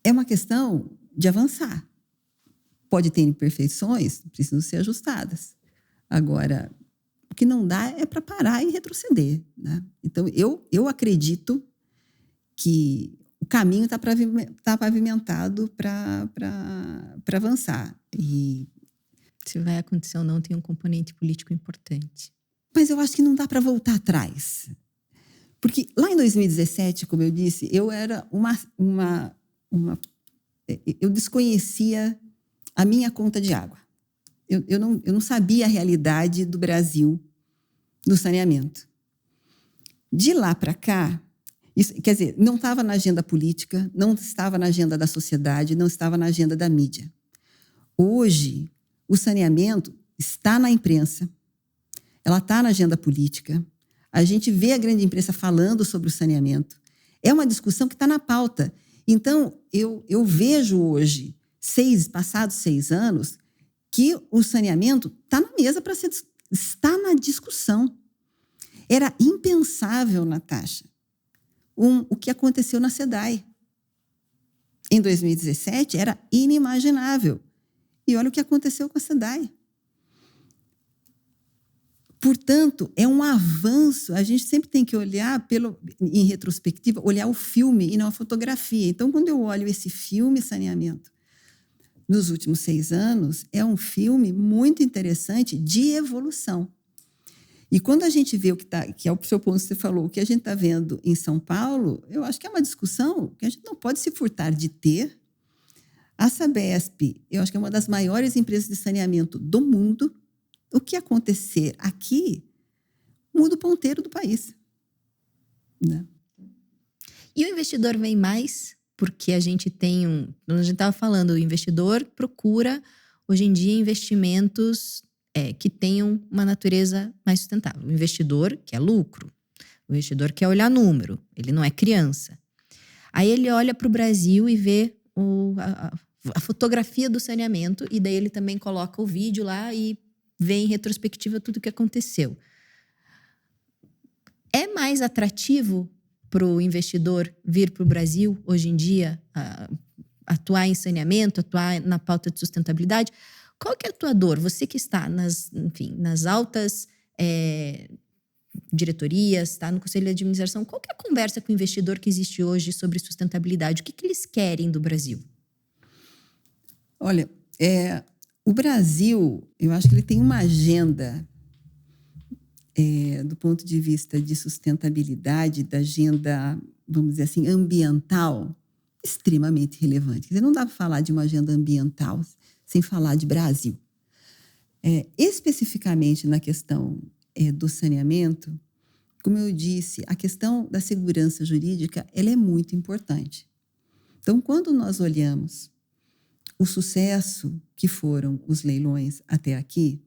É uma questão de avançar. Pode ter imperfeições, precisam ser ajustadas. Agora, o que não dá é para parar e retroceder, né? Então, eu acredito que o caminho está pavimentado para avançar. E se vai acontecer ou não, tem um componente político importante. Mas eu acho que não dá para voltar atrás. Porque lá em 2017, como eu disse, eu era eu desconhecia a minha conta de água. Eu não sabia a realidade do Brasil no saneamento. De lá para cá, isso, quer dizer, não estava na agenda política, não estava na agenda da sociedade, não estava na agenda da mídia. Hoje, o saneamento está na imprensa, ela está na agenda política, a gente vê a grande imprensa falando sobre o saneamento. É uma discussão que está na pauta. Então, eu vejo hoje, passados 6 anos, que o saneamento está na mesa está na discussão. Era impensável, Natasha, o que aconteceu na SEDAI. Em 2017, era inimaginável. E olha o que aconteceu com a SEDAI. Portanto, é um avanço. A gente sempre tem que olhar, em retrospectiva, olhar o filme e não a fotografia. Então, quando eu olho esse filme Saneamento, nos últimos 6 anos, é um filme muito interessante de evolução. E quando a gente vê que é o seu ponto que você falou, o que a gente está vendo em São Paulo, eu acho que é uma discussão que a gente não pode se furtar de ter. A Sabesp, eu acho que é uma das maiores empresas de saneamento do mundo. O que acontecer aqui muda o ponteiro do país, né? E o investidor vem mais porque a gente a gente estava falando, o investidor procura hoje em dia investimentos que tenham uma natureza mais sustentável. O investidor quer lucro, o investidor quer olhar número, ele não é criança. Aí ele olha para o Brasil e vê a fotografia do saneamento, e daí ele também coloca o vídeo lá e vê em retrospectiva tudo o que aconteceu. É mais atrativo para o investidor vir para o Brasil hoje em dia, atuar em saneamento, atuar na pauta de sustentabilidade? Qual que é a tua dor? Você que está nas altas diretorias, está no conselho de administração, qual que é a conversa com o investidor que existe hoje sobre sustentabilidade? O que eles querem do Brasil? Olha, o Brasil, eu acho que ele tem uma agenda do ponto de vista de sustentabilidade, da agenda, vamos dizer assim, ambiental, extremamente relevante. Quer dizer, não dá para falar de uma agenda ambiental sem falar de Brasil. Especificamente na questão do saneamento, como eu disse, a questão da segurança jurídica, ela é muito importante. Então, quando nós olhamos o sucesso que foram os leilões até aqui,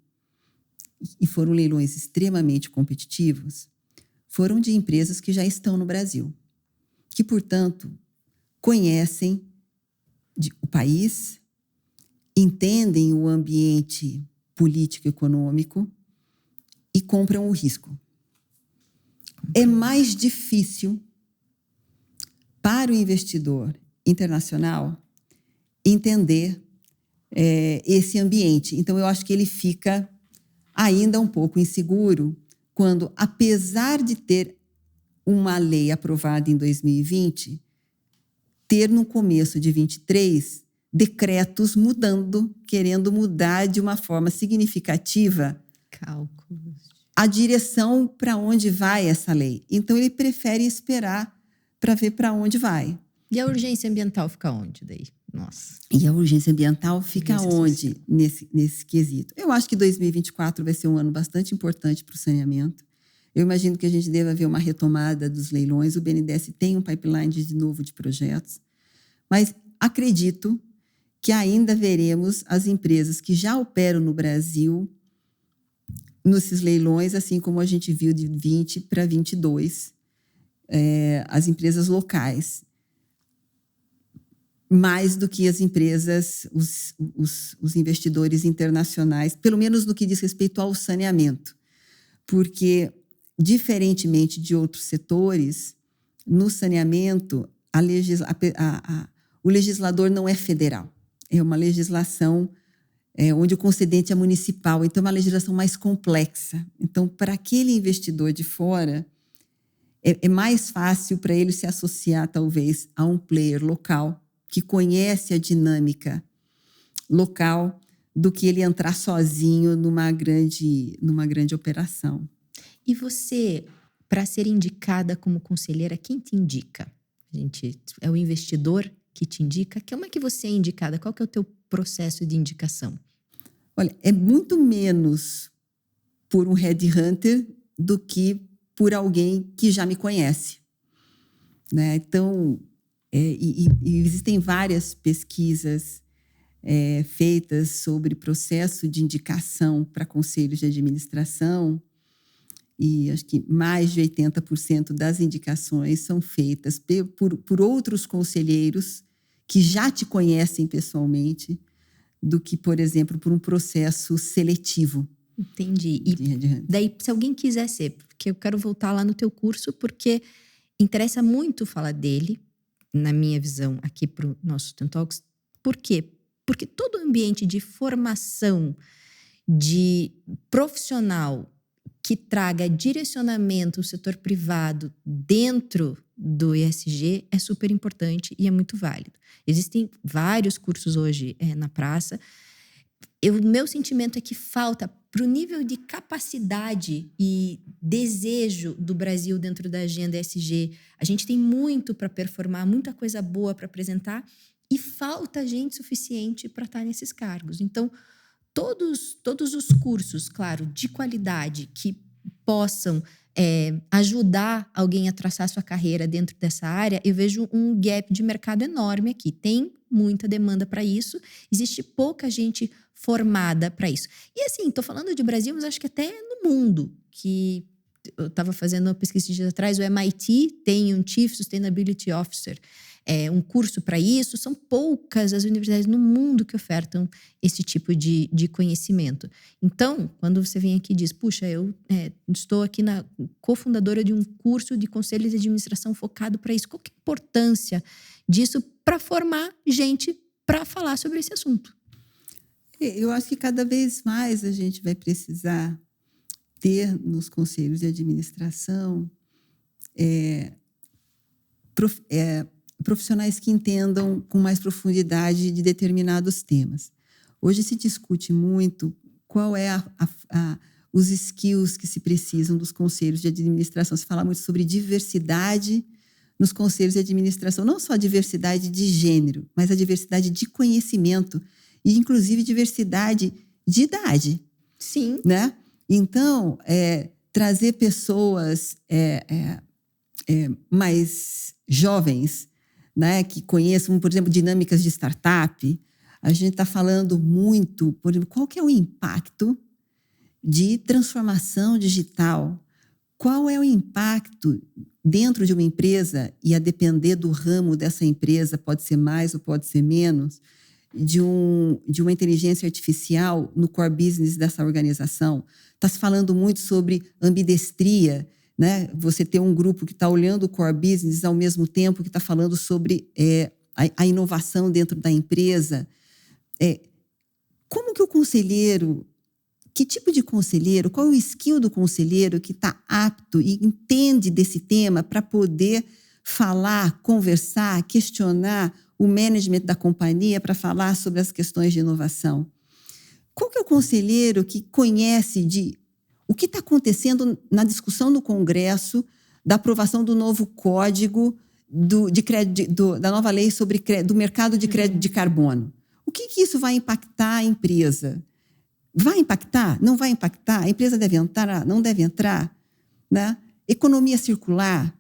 e foram leilões extremamente competitivos, foram de empresas que já estão no Brasil, que, portanto, conhecem o país, entendem o ambiente político e econômico e compram o risco. É mais difícil para o investidor internacional entender esse ambiente. Então, eu acho que ele fica ainda um pouco inseguro quando, apesar de ter uma lei aprovada em 2020, ter no começo de 23 decretos mudando, querendo mudar de uma forma significativa Cálculos. A direção para onde vai essa lei. Então, ele prefere esperar para ver para onde vai. E a urgência ambiental fica onde daí? Nossa. E a urgência ambiental fica onde nesse quesito? Eu acho que 2024 vai ser um ano bastante importante para o saneamento. Eu imagino que a gente deva ver uma retomada dos leilões. O BNDES tem um pipeline de novo de projetos. Mas acredito que ainda veremos as empresas que já operam no Brasil nesses leilões, assim como a gente viu de 20 para 22, as empresas locais, mais do que as empresas, os investidores internacionais, pelo menos no que diz respeito ao saneamento. Porque, diferentemente de outros setores, no saneamento, o legislador não é federal. É uma legislação onde o concedente é municipal. Então, é uma legislação mais complexa. Então, para aquele investidor de fora, é mais fácil para ele se associar, talvez, a um player local que conhece a dinâmica local do que ele entrar sozinho numa grande operação. E você, para ser indicada como conselheira, quem te indica? É o investidor que te indica? Como é que você é indicada? Qual que é o teu processo de indicação? Olha, é muito menos por um headhunter do que por alguém que já me conhece, né? Então, e existem várias pesquisas feitas sobre processo de indicação para conselhos de administração, e acho que mais de 80% das indicações são feitas por outros conselheiros que já te conhecem pessoalmente, do que, por exemplo, por um processo seletivo. Entendi. E daí, se alguém quiser ser, porque eu quero voltar lá no teu curso, porque interessa muito falar dele, na minha visão, aqui para o nosso Sustento Talks. Por quê? Porque todo ambiente de formação de profissional que traga direcionamento ao setor privado dentro do ESG é super importante e é muito válido. Existem vários cursos hoje na praça. O meu sentimento é que falta, para o nível de capacidade e desejo do Brasil dentro da agenda ESG, a gente tem muito para performar, muita coisa boa para apresentar, e falta gente suficiente para estar nesses cargos. Então, todos os cursos, claro, de qualidade, que possam ajudar alguém a traçar sua carreira dentro dessa área, eu vejo um gap de mercado enorme aqui. Tem muita demanda para isso, existe pouca gente formada para isso. E assim, estou falando de Brasil, mas acho que até no mundo, que eu estava fazendo uma pesquisa esses dias atrás, o MIT tem um Chief Sustainability Officer, um curso para isso. São poucas as universidades no mundo que ofertam esse tipo de conhecimento. Então, quando você vem aqui e diz, puxa, eu estou aqui na cofundadora de um curso de conselho de administração focado para isso, qual que é a importância disso para formar gente para falar sobre esse assunto? Eu acho que cada vez mais a gente vai precisar ter nos conselhos de administração profissionais que entendam com mais profundidade de determinados temas. Hoje se discute muito qual é os skills que se precisam dos conselhos de administração. Se fala muito sobre diversidade nos conselhos de administração, não só a diversidade de gênero, mas a diversidade de conhecimento e, inclusive, diversidade de idade. Sim. Né? Então, trazer pessoas mais jovens, né, que conheçam, por exemplo, dinâmicas de startup. A gente está falando muito, por exemplo, qual que é o impacto de transformação digital? Qual é o impacto dentro de uma empresa, e a depender do ramo dessa empresa, pode ser mais ou pode ser menos, de uma inteligência artificial no core business dessa organização? Está se falando muito sobre ambidestria, né? Você ter um grupo que está olhando o core business ao mesmo tempo que está falando sobre a inovação dentro da empresa. Como que o conselheiro, que tipo de conselheiro, qual é o skill do conselheiro que está apto e entende desse tema para poder falar, conversar, questionar o management da companhia para falar sobre as questões de inovação? Qual que é o conselheiro que conhece o que está acontecendo na discussão no Congresso da aprovação do novo código da nova lei sobre do mercado de crédito de carbono? O que isso vai impactar a empresa? Vai impactar? Não vai impactar? A empresa deve entrar? Não deve entrar? Né? Economia circular.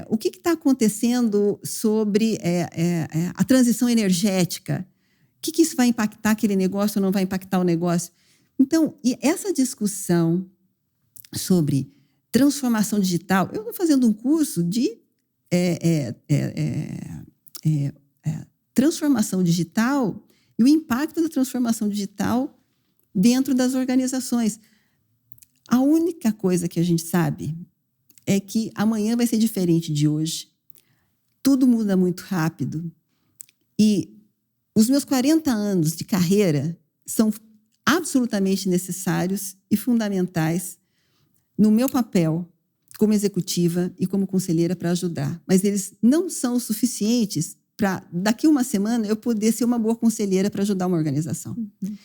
O que está acontecendo sobre a transição energética? O que isso vai impactar aquele negócio ou não vai impactar o negócio? Então, e essa discussão sobre transformação digital, eu estou fazendo um curso de transformação digital e o impacto da transformação digital dentro das organizações. A única coisa que a gente sabe é que amanhã vai ser diferente de hoje. Tudo muda muito rápido. E os meus 40 anos de carreira são absolutamente necessários e fundamentais no meu papel como executiva e como conselheira para ajudar. Mas eles não são suficientes para, daqui uma semana, eu poder ser uma boa conselheira para ajudar uma organização. Uhum.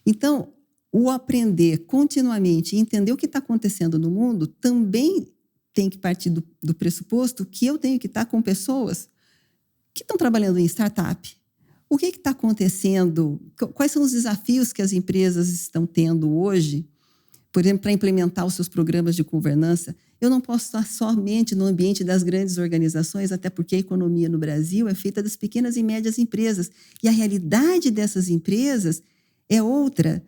Então, o aprender continuamente e entender o que está acontecendo no mundo também tem que partir do pressuposto que eu tenho que estar com pessoas que estão trabalhando em startup. O que está acontecendo? Quais são os desafios que as empresas estão tendo hoje, por exemplo, para implementar os seus programas de governança? Eu não posso estar somente no ambiente das grandes organizações, até porque a economia no Brasil é feita das pequenas e médias empresas. E a realidade dessas empresas é outra.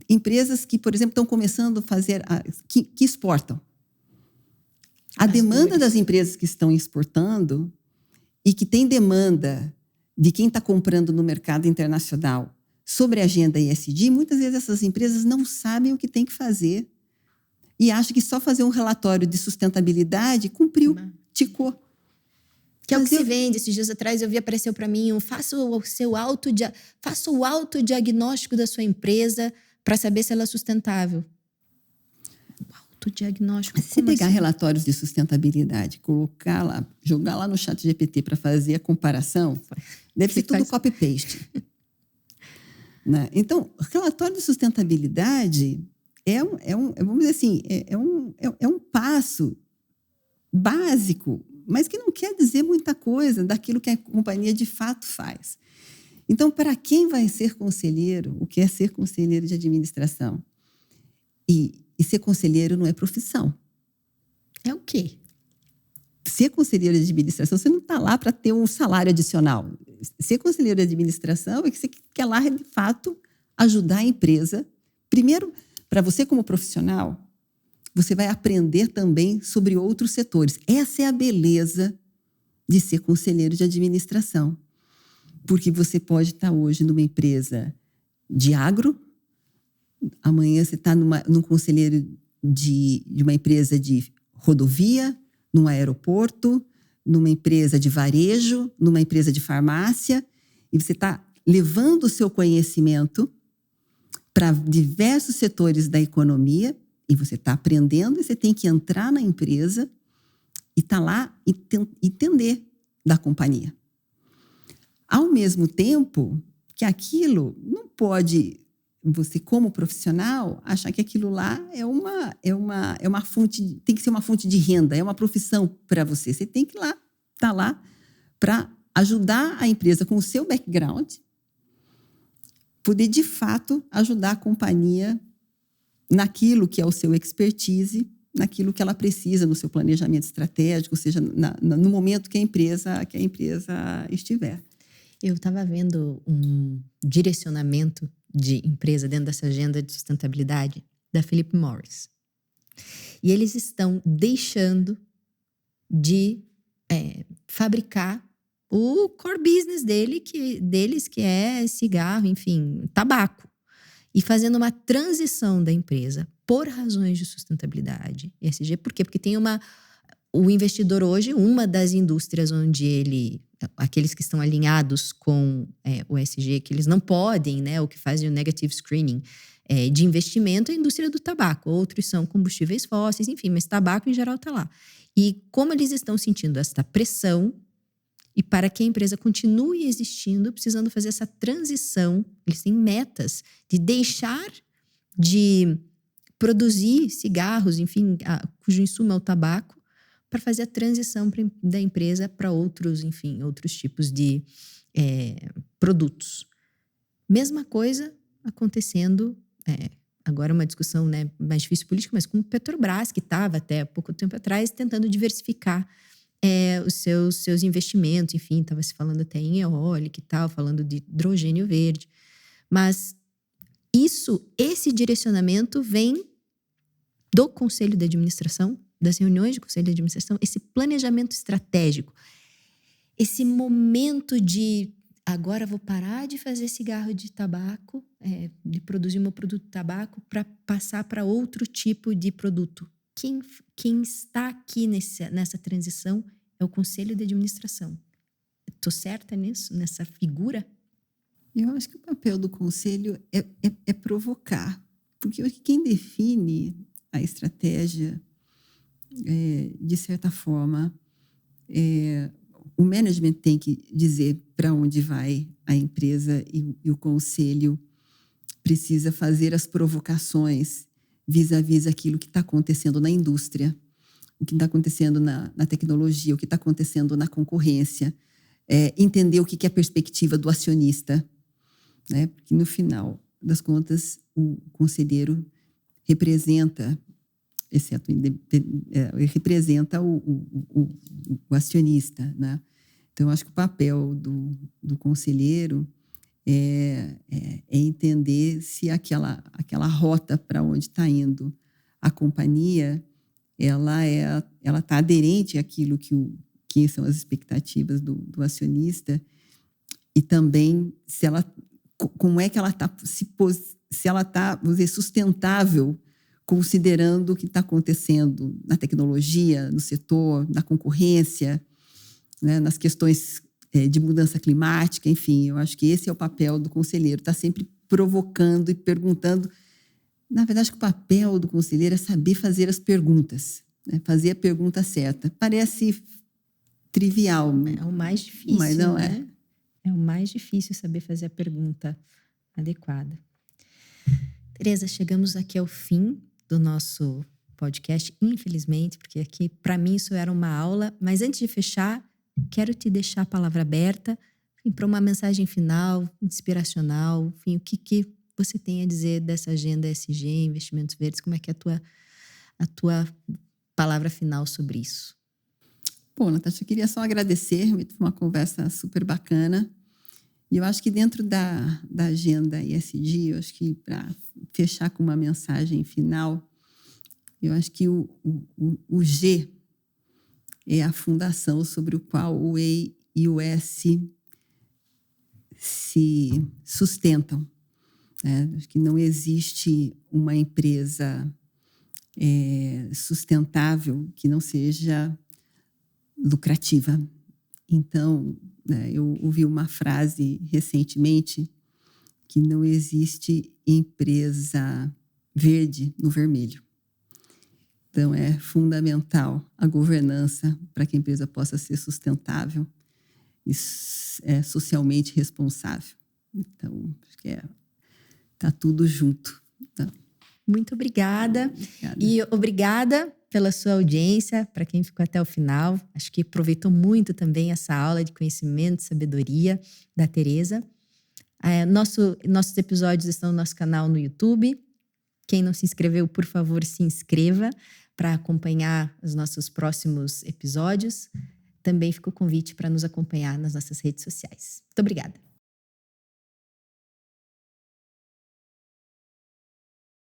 Empresas que, por exemplo, estão começando a fazer, que exportam. A demanda das empresas que estão exportando e que tem demanda de quem está comprando no mercado internacional sobre a agenda ESG, muitas vezes essas empresas não sabem o que tem que fazer e acham que só fazer um relatório de sustentabilidade cumpriu, ticou. Que é o que se vende. Esses dias atrás eu vi, apareceu para mim, faça o autodiagnóstico da sua empresa para saber se ela é sustentável. Autodiagnóstico. Se pegar relatórios de sustentabilidade, colocar lá, jogar lá no ChatGPT para fazer a comparação, deve ser tudo copy-paste. Né? Então, relatório de sustentabilidade vamos dizer assim, é um passo básico, mas que não quer dizer muita coisa daquilo que a companhia de fato faz. Então, para quem vai ser conselheiro, o que é ser conselheiro de administração? E E ser conselheiro não é profissão. É o quê? Ser conselheiro de administração, você não está lá para ter um salário adicional. Ser conselheiro de administração é que você quer lá, de fato, ajudar a empresa. Primeiro, para você como profissional, você vai aprender também sobre outros setores. Essa é a beleza de ser conselheiro de administração. Porque você pode estar hoje numa empresa de agro, amanhã você está num conselheiro de uma empresa de rodovia, num aeroporto, numa empresa de varejo, numa empresa de farmácia, e você está levando o seu conhecimento para diversos setores da economia, e você está aprendendo, e você tem que entrar na empresa e estar lá e entender da companhia. Ao mesmo tempo que aquilo não pode, você como profissional, achar que aquilo lá é uma fonte, tem que ser uma fonte de renda, é uma profissão para você. Você tem que estar lá para ajudar a empresa com o seu background, poder de fato ajudar a companhia naquilo que é o seu expertise, naquilo que ela precisa no seu planejamento estratégico, ou seja, no momento que a empresa estiver. Eu estava vendo um direcionamento de empresa dentro dessa agenda de sustentabilidade da Philip Morris. E eles estão deixando de fabricar o core business deles, que é cigarro, enfim, tabaco. E fazendo uma transição da empresa por razões de sustentabilidade, ESG. Por quê? Porque tem o investidor hoje, uma das indústrias onde aqueles que estão alinhados com o ESG, que eles não podem, né, ou que fazem o negative screening de investimento, é a indústria do tabaco. Outros são combustíveis fósseis, enfim, mas tabaco em geral está lá. E como eles estão sentindo essa pressão, e para que a empresa continue existindo, precisando fazer essa transição, eles têm metas de deixar de produzir cigarros, enfim, cujo insumo é o tabaco, para fazer a transição da empresa para outros tipos de produtos. Mesma coisa acontecendo, agora uma discussão, né, mais difícil política, mas com o Petrobras, que estava até pouco tempo atrás tentando diversificar os seus investimentos, enfim, estava se falando até em eólica e tal, falando de hidrogênio verde. Mas esse direcionamento vem do Conselho de Administração, das reuniões de Conselho de Administração, esse planejamento estratégico, esse momento de agora vou parar de fazer cigarro de tabaco, de produzir meu produto de tabaco para passar para outro tipo de produto. Quem está aqui nessa transição é o Conselho de Administração. Estou certa nisso, nessa figura? Eu acho que o papel do conselho é provocar, porque quem define a estratégia, de certa forma, o management tem que dizer para onde vai a empresa e o conselho precisa fazer as provocações vis-à-vis aquilo que está acontecendo na indústria, o que está acontecendo na tecnologia, o que está acontecendo na concorrência, entender o que é a perspectiva do acionista, né? Porque no final das contas o conselheiro representa, representa o acionista, né? Então, acho que o papel do conselheiro é entender se aquela rota para onde está indo a companhia, ela está aderente àquilo que são as expectativas do acionista, e também como é que ela está, se ela está, vamos dizer, sustentável, considerando o que está acontecendo na tecnologia, no setor, na concorrência, né, nas questões de mudança climática, enfim. Eu acho que esse é o papel do conselheiro, está sempre provocando e perguntando. Na verdade, o papel do conselheiro é saber fazer as perguntas, né, fazer a pergunta certa. Parece trivial. É o mais difícil, mas não né? É o mais difícil saber fazer a pergunta adequada. Tereza, chegamos aqui ao fim do nosso podcast, infelizmente, porque aqui, para mim, isso era uma aula. Mas antes de fechar, quero te deixar a palavra aberta para uma mensagem final, inspiracional, enfim, o que você tem a dizer dessa agenda ESG, investimentos verdes? Como é que é a tua palavra final sobre isso? Bom, Natasha, eu queria só agradecer, foi uma conversa super bacana. E eu acho que dentro da agenda ESG, eu acho que para fechar com uma mensagem final, eu acho que o G é a fundação sobre o qual o E e o S se sustentam, né? Acho que não existe uma empresa sustentável que não seja lucrativa. Então, né, eu ouvi uma frase recentemente que não existe empresa verde no vermelho. Então, é fundamental a governança para que a empresa possa ser sustentável e socialmente responsável. Então, acho que está tudo junto. Tá? Muito obrigada. Obrigada. E obrigada pela sua audiência, para quem ficou até o final. Acho que aproveitou muito também essa aula de conhecimento, sabedoria da Tereza. Nossos episódios estão no nosso canal no YouTube. Quem não se inscreveu, por favor, se inscreva para acompanhar os nossos próximos episódios. Também fica o convite para nos acompanhar nas nossas redes sociais. Muito obrigada.